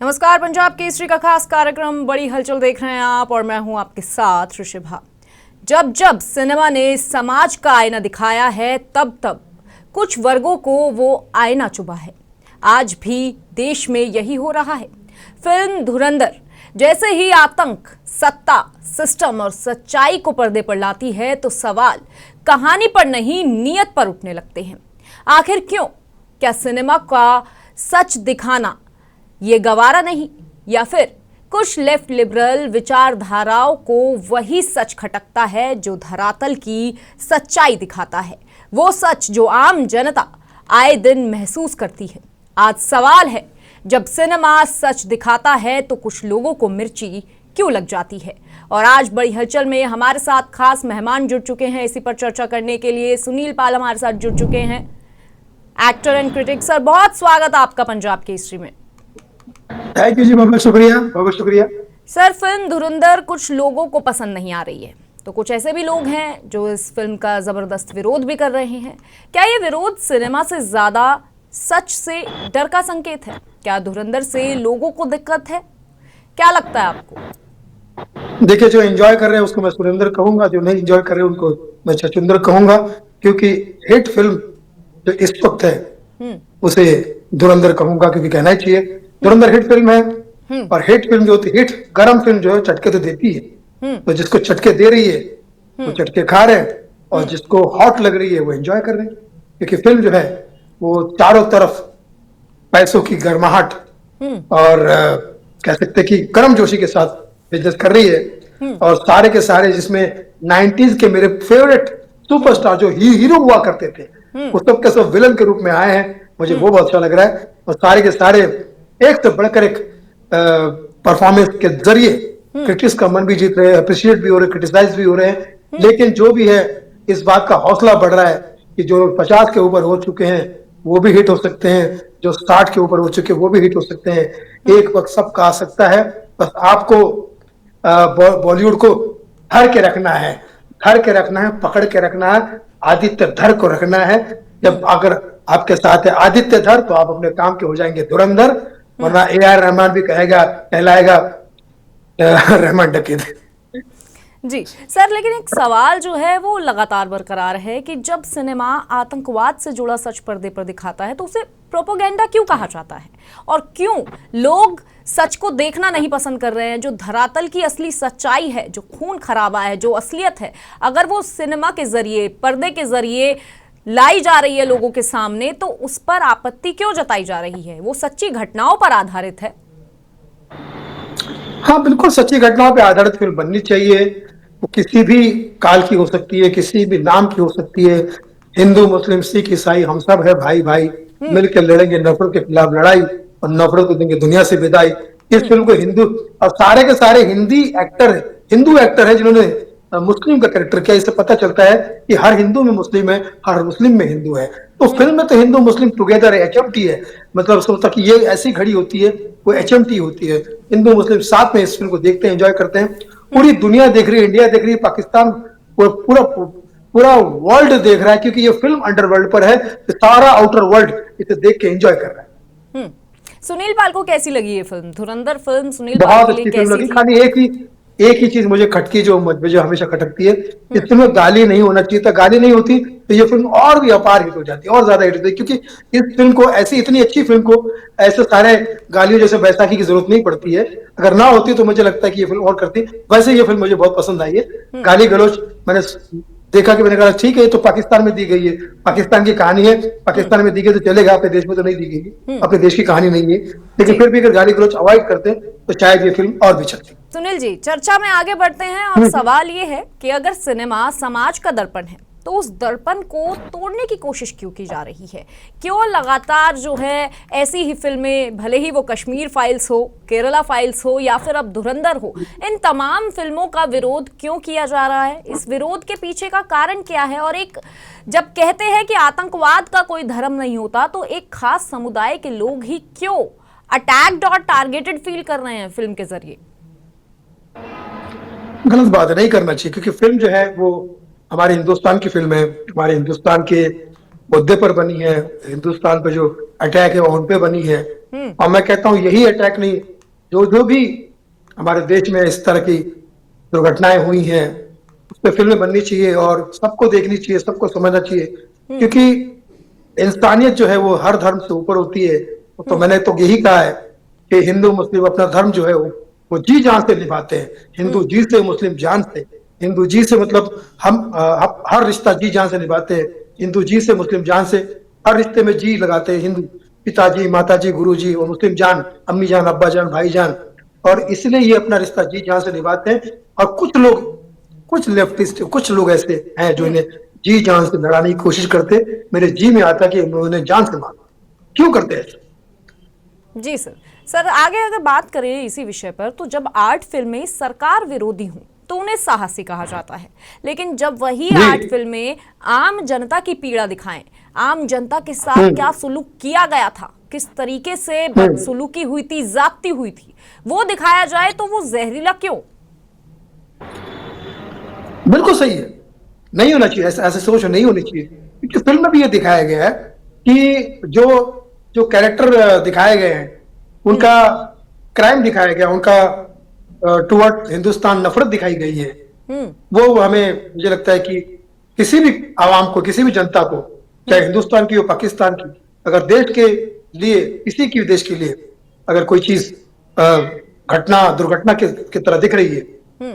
नमस्कार, पंजाब केसरी का खास कार्यक्रम बड़ी हलचल देख रहे हैं आप और मैं हूं आपके साथ ऋषिभा। जब जब सिनेमा ने समाज का आईना दिखाया है तब तब कुछ वर्गों को वो आईना चुभा है। आज भी देश में यही हो रहा है। फिल्म धुरंधर जैसे ही आतंक, सत्ता, सिस्टम और सच्चाई को पर्दे पर लाती है तो सवाल कहानी पर नहीं नीयत पर उठने लगते हैं। आखिर क्यों? क्या सिनेमा का सच दिखाना ये गवारा नहीं, या फिर कुछ लेफ्ट लिबरल विचारधाराओं को वही सच खटकता है जो धरातल की सच्चाई दिखाता है, वो सच जो आम जनता आए दिन महसूस करती है। आज सवाल है, जब सिनेमा सच दिखाता है तो कुछ लोगों को मिर्ची क्यों लग जाती है? और आज बड़ी हलचल में हमारे साथ खास मेहमान जुड़ चुके हैं। इसी पर चर्चा करने के लिए सुनील पाल हमारे साथ जुड़ चुके हैं, एक्टर एंड क्रिटिक। सर, बहुत स्वागत आपका पंजाब केसरी में। थैंक यू जी, बहुत शुक्रिया, बहुत शुक्रिया। सर, फिल्म धुरंधर कुछ लोगों को पसंद नहीं आ रही है, तो कुछ ऐसे भी लोग हैं जो इस फिल्म का जबरदस्त विरोध भी कर रहे हैं। क्या ये विरोध सिनेमा से ज्यादा सच से डर का संकेत है? क्या धुरंधर से लोगों को दिक्कत है? क्या लगता है आपको? देखिए, जो एंजॉय कर रहे हैं उसको मैं सुरेंद्र कहूंगा, जो नहीं एंजॉय कर रहे हैं उनको मैं छछुंदर कहूंगा, क्योंकि हिट फिल्म जो इस वक्त है उसे धुरंधर कहूंगा, क्योंकि कहना ही चाहिए धुरंधर हिट फिल्म है। और हिट फिल्म जो होती है, हिट गरम फिल्म जो है चटके तो देती है, तो जिसको चटके दे रही है वो चटके खा रहे हैं, और जिसको हॉट लग रही है वो एंजॉय कर रहे हैं। क्योंकि फिल्म जो है वो चारों तरफ पैसों की गर्माहट और कह सकते हैं कि गर्मजोशी के साथ बिजनेस कर रही है। और सारे के सारे जिसमें 90s के मेरे फेवरेट सुपरस्टार जो हीरो हुआ करते थे वो सब के सब विलन के रूप में आए हैं, मुझे वो बहुत अच्छा लग रहा है। और सारे के सारे एक से बढ़कर एक परफॉर्मेंस के जरिए क्रिटिक्स का मन भी जीत रहे हैं, अप्रिशिएट भी हो रहे हैं, क्रिटिसाइज भी हो रहे हैं। लेकिन जो भी है, इस बात का हौसला बढ़ रहा है कि जो 50 के ऊपर हो चुके हैं वो भी हिट हो सकते हैं, जो 60 के ऊपर हो चुके हैं वो भी हिट हो सकते हैं। एक वक्त सबका आ सकता है, बस आपको बॉलीवुड को धर के रखना है, पकड़ के रखना है, आदित्य धर को रखना है। जब अगर आपके साथ है आदित्य धर तो आप अपने काम के हो जाएंगे धुरंधर, वरना AR रहमान भी कहलाएगा रहमान डकैत। जी सर, लेकिन एक सवाल जो है वो लगातार बरकरार है कि जब सिनेमा आतंकवाद से जुड़ा सच पर्दे पर दिखाता है तो उसे प्रोपेगेंडा क्यों कहा जाता है? और क्यों लोग सच को देखना नहीं पसंद कर रहे हैं? जो धरातल की असली सच्चाई है, जो खून खराबा है, जो असलियत है, अगर वो सिनेमा के जरिए, पर्दे के जरिए लाई जा रही है लोगों के सामने, तो उस पर आपत्ति क्यों जताई जा रही है? वो सच्ची घटनाओं पर आधारित है। हाँ, बिल्कुल सच्ची घटनाओं पर आधारित फिल्म बननी चाहिए। वो किसी भी काल की हो सकती है, किसी भी नाम की हो सकती है। हिंदू, मुस्लिम, सिख, ईसाई, हम सब है भाई भाई, मिलकर लड़ेंगे नफरत के खिलाफ लड़ाई और नफरत को देंगे दुनिया से विदाई। इस फिल्म को हिंदू और सारे के सारे हिंदू एक्टर है जिन्होंने मुस्लिम का कैरेक्टर किया। इससे पता चलता है कि हर हिंदू में मुस्लिम है, हर मुस्लिम में हिंदू है। तो फिल्म में तो हिंदू मुस्लिम टुगेदर है, HMT है। मतलब सोचता कि ये ऐसी घड़ी होती है, वो HMT होती है। हिंदू मुस्लिम साथ में इस फिल्म को देखते हैं, एंजॉय करते हैं। पूरी दुनिया देख रही है, इंडिया देख रही है, पाकिस्तान, पूरा वर्ल्ड देख रहा है, क्योंकि ये फिल्म अंडरवर्ल्ड पर है। सारा आउटर वर्ल्ड इसे देख के एंजॉय कर रहा है। सुनील पाल को कैसी लगी ये फिल्म धुरंधर? फिल्म सुनील बहुत पाल के लिए अच्छी फिल्म लगी। कैसी खाली एक ही चीज मुझे खटकी, जो मुझे हमेशा खटकती है, इस फिल्म में गाली नहीं होना चाहिए था। गाली नहीं होती तो ये फिल्म और भी अपार हिट हो जाती, और ज्यादा हिट होती, क्योंकि इस फिल्म को, ऐसी इतनी अच्छी फिल्म को ऐसे सारे गालियों जैसे बैसाखी की जरूरत नहीं पड़ती है। अगर ना होती तो मुझे लगता है कि ये फिल्म और करती। वैसे ये फिल्म मुझे बहुत पसंद आई है। गाली गलौज मैंने देखा कि मैंने कहा ठीक है, तो पाकिस्तान में दी गई है, पाकिस्तान की कहानी है, पाकिस्तान में दी गई तो चलेगा, अपने देश में तो नहीं दी गई, अपने देश की कहानी नहीं है। लेकिन फिर भी अगर गाली गलौज अवॉइड करते तो शायद ये फिल्म और भी चलती। सुनील जी, चर्चा में आगे बढ़ते हैं और सवाल ये है कि अगर सिनेमा समाज का दर्पण है तो उस दर्पण को तोड़ने की कोशिश क्यों की जा रही है? क्यों लगातार जो है ऐसी ही फिल्में, भले ही वो कश्मीर फाइल्स हो, केरला फाइल्स हो या फिर अब धुरंधर हो, इन तमाम फिल्मों का विरोध क्यों किया जा रहा है? इस विरोध के पीछे का कारण क्या है? और एक जब कहते हैं कि आतंकवाद का कोई धर्म नहीं होता, तो एक खास समुदाय के लोग ही क्यों अटैक्ड और टारगेटेड फील कर रहे हैं फिल्म के जरिए? गलत बात है, नहीं करना चाहिए, क्योंकि फिल्म जो है वो हमारे हिंदुस्तान की फिल्म है, हमारे हिंदुस्तान के मुद्दे पर बनी है, हिंदुस्तान पे जो अटैक है वो उन पे बनी है। और मैं कहता हूँ यही अटैक नहीं, जो जो भी हमारे देश में इस तरह की दुर्घटनाएं हुई हैं उस पर फिल्में बननी चाहिए और सबको देखनी चाहिए, सबको समझना चाहिए, क्योंकि इंसानियत जो है वो हर धर्म से ऊपर होती है। तो मैंने तो यही कहा है कि हिंदू मुस्लिम अपना धर्म जो है वो जी जान से निभाते हैं। हिंदू जी से, मुस्लिम जान से। हिंदू जी से मतलब हम हर रिश्ता जी जान से निभाते हैं। हिंदू जी से, मुस्लिम जान से, हर रिश्ते में जी लगाते हैं। हिंदू पिताजी, माताजी, गुरुजी, और मुस्लिम जान अम्मी जान, अब्बा जान, भाई जान। और इसलिए ये अपना रिश्ता जी जान से निभाते हैं। और कुछ लेफ्टिस्ट, कुछ लोग ऐसे हैं जो इन्हें जी जान से लड़ाने की कोशिश करते। मेरे जी में आता कि उन्होंने जान से मारा। क्यों करते हैं? जी सर। सर आगे अगर बात करें इसी विषय पर, तो जब आर्ट फिल्में सरकार विरोधी हों तो उन्हें साहसी कहा जाता है, लेकिन जब वही आर्ट फिल्में आम जनता की पीड़ा दिखाएं, आम जनता के साथ क्या सुलूक किया गया था, किस तरीके से बदसलूकी हुई थी, जाती हुई थी, वो दिखाया जाए तो वो जहरीला क्यों? बिल्कुल सही है, नहीं होना चाहिए, ऐसे सोच नहीं होनी चाहिए। क्योंकि फिल्म में भी ये दिखाया गया है कि जो जो कैरेक्टर दिखाए गए हैं उनका क्राइम दिखाया गया, उनका टुवर्ड हिंदुस्तान नफरत दिखाई गई है। वो हमें, मुझे लगता है कि किसी भी आवाम को, किसी भी जनता को, चाहे हिंदुस्तान की हो, पाकिस्तान की, अगर देश के लिए, किसी की भी देश के लिए अगर कोई चीज घटना, दुर्घटना की तरह दिख रही है,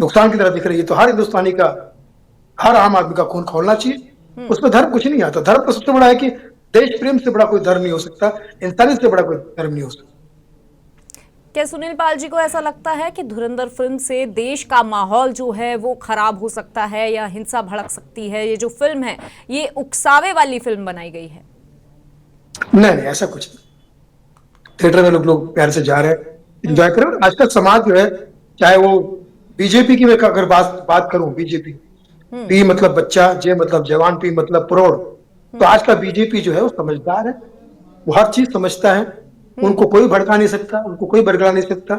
नुकसान की तरह दिख रही है, तो हर हिंदुस्तानी का, हर आम आदमी का खून खौलना चाहिए। उसमें धर्म कुछ नहीं आता। धर्म का सबसे बड़ा है कि देश प्रेम से बड़ा कोई धर्म नहीं हो सकता, इंसानियत से बड़ा कोई धर्म नहीं हो सकता। क्या सुनील पाल जी को ऐसा लगता है कि धुरंधर फिल्म से देश का माहौल जो है वो खराब हो सकता है या हिंसा भड़क सकती है? ये जो फिल्म है ये उकसावे वाली फिल्म बनाई गई है। नहीं, ऐसा कुछ नहीं। थिएटर में लोग प्यार से जा रहे हैं, एंजॉय कर रहे हैं। आजकल समाज जो है, चाहे वो बीजेपी की मैं अगर बात करूं, बीजेपी, पी मतलब बच्चा, जे मतलब जवान, पी मतलब प्रौढ़, तो आज का बीजेपी जो है वो समझदार है, वो हर चीज समझता है। उनको कोई भड़का नहीं सकता, उनको कोई बरगला नहीं सकता।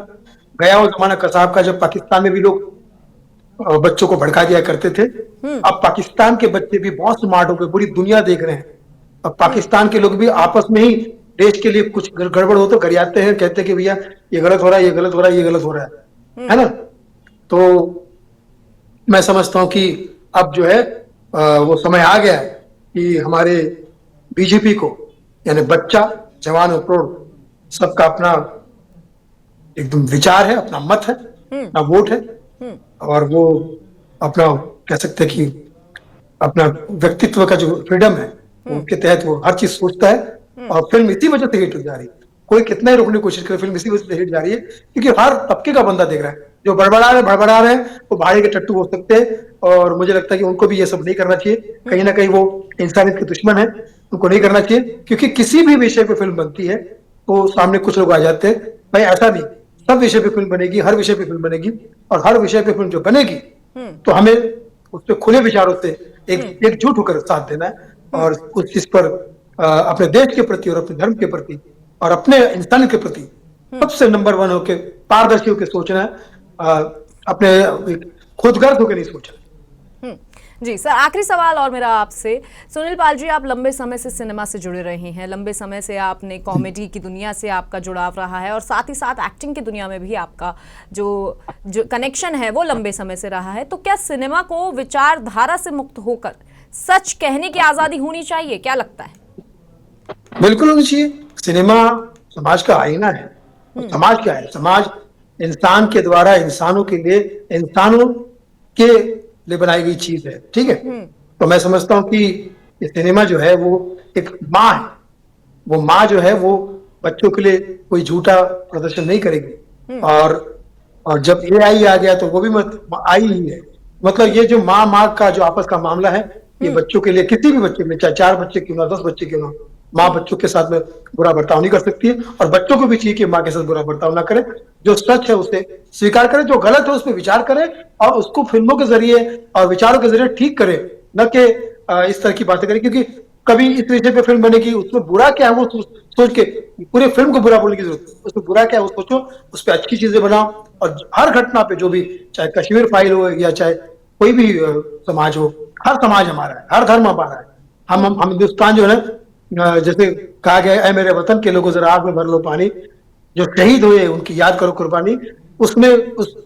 गया वो जमाना कसाब का, जब पाकिस्तान में भी लोग बच्चों को भड़का दिया करते थे। अब पाकिस्तान के बच्चे भी बहुत स्मार्ट हो गए, पूरी दुनिया देख रहे हैं। अब पाकिस्तान के लोग भी आपस में ही देश के लिए कुछ गड़बड़ हो तो गरियाते हैं, कहते हैं कि भैया ये गलत हो रहा है, ये गलत हो रहा है, ये गलत हो रहा है ना। तो मैं समझता हूं कि अब जो है वो समय आ गया है कि हमारे बीजेपी को, यानी बच्चा, जवान और प्रौढ़, सबका अपना एकदम विचार है, अपना मत है, अपना वोट है, और वो अपना, कह सकते हैं कि अपना व्यक्तित्व का जो फ्रीडम है उनके तहत वो हर चीज सोचता है। और फिल्म इसी वजह से हिट हो जा रही है। कोई कितना ही रोकने की कोशिश करे, फिल्म इसी वजह से हिट जा रही है क्योंकि हर तबके का बंदा देख रहा है। जो भड़बड़ा रहे हैं वो भाड़े के टट्टू हो सकते हैं, और मुझे लगता है कि उनको भी ये सब नहीं करना चाहिए। कहीं ना कहीं वो इंसानियत के दुश्मन है, उनको नहीं करना चाहिए। क्योंकि किसी भी विषय पे फिल्म बनती है तो सामने कुछ लोग आ जाते हैं, भाई ऐसा नहीं, सब विषय पे फिल्म बनेगी, हर विषय पे फिल्म बनेगी, और हर विषय पे फिल्म जो बनेगी तो हमें उस पर खुले विचारों से एकजुट होकर साथ देना है, और उस चीज पर अपने देश के प्रति और अपने धर्म के प्रति और अपने इंसानियत के प्रति सबसे नंबर 1 होकर, पारदर्शी होकर सोचना है, अपने खुदगर्द होकर नहीं सोचना। जी सर, आखिरी सवाल और मेरा आपसे। सुनील पाल जी, आप लंबे समय से सिनेमा से जुड़े रहे हैं, लंबे समय से आपने कॉमेडी की दुनिया से आपका जुड़ाव रहा है, और साथ ही साथ एक्टिंग की दुनिया में भी आपका जो कनेक्शन है वो लंबे समय से रहा है। तो क्या सिनेमा को विचारधारा से मुक्त होकर सच कहने की आजादी होनी चाहिए? क्या लगता है? बिल्कुल होनी चाहिए। सिनेमा समाज का आईना है। समाज क्या है? समाज इंसान के द्वारा इंसानों के लिए, इंसानों के लिए बनाई गई चीज है, ठीक है। तो मैं समझता हूँ कि ये सिनेमा जो है वो एक माँ है। वो माँ जो है वो बच्चों के लिए कोई झूठा प्रदर्शन नहीं करेगी। और जब AI आ गया तो वो भी आई ही है। मतलब ये जो माँ का जो आपस का मामला है, ये बच्चों के लिए, किसी भी बच्चे में, चाहे 4 बच्चे क्यों ना, 10 बच्चे क्यों ना, माँ बच्चों के साथ में बुरा बर्ताव नहीं कर सकती है। और बच्चों को भी चाहिए कि माँ के साथ बुरा बर्ताव ना करे। जो सच है उसे स्वीकार करे, जो गलत है उस पर विचार करे, और उसको फिल्मों के जरिए और विचारों के जरिए ठीक करे, न कि इस तरह की बातें करे। क्योंकि कभी इस विषय पे फिल्म बनेगी, उसमें बुरा क्या है वो सोच के पूरे फिल्म को बुरा बोलने की जरूरत है। उसमें बुरा क्या है वो सोचो, उस पर अच्छी चीजें बनाओ, और हर घटना पे, जो भी, चाहे कश्मीर फाइल हो या चाहे कोई भी समाज हो, हर समाज हमारा है, हर धर्म हमारा है, हम हिंदुस्तान जो है ना, जैसे कहा गया है, "ऐ मेरे वतन के लोगों जरा आग में भर लो पानी", जो शहीद हुए उनकी याद करो कुर्बानी। उसमें उस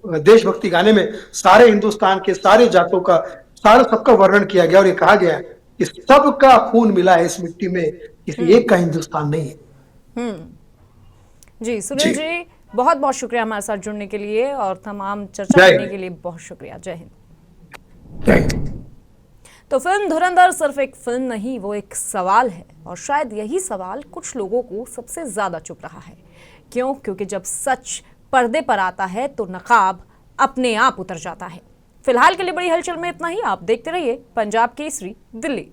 देशभक्ति गाने में सारे हिंदुस्तान के सारे जातों का, सारे सबका वर्णन किया गया और ये कहा गया है कि सबका खून मिला है इस मिट्टी में, किसी एक का हिंदुस्तान नहीं है। जी सुनील जी, जी, बहुत बहुत शुक्रिया हमारे साथ जुड़ने के लिए और तमाम चर्चा जय करने हिंद। के लिए बहुत शुक्रिया। जय हिंद। जय हिंद। तो फिल्म धुरंधर सिर्फ एक फिल्म नहीं, वो एक सवाल है और शायद यही सवाल कुछ लोगों को सबसे ज्यादा चुभ रहा है। क्यों? क्योंकि जब सच पर्दे पर आता है तो नकाब अपने आप उतर जाता है। फिलहाल के लिए बड़ी हलचल में इतना ही। आप देखते रहिए पंजाब केसरी दिल्ली।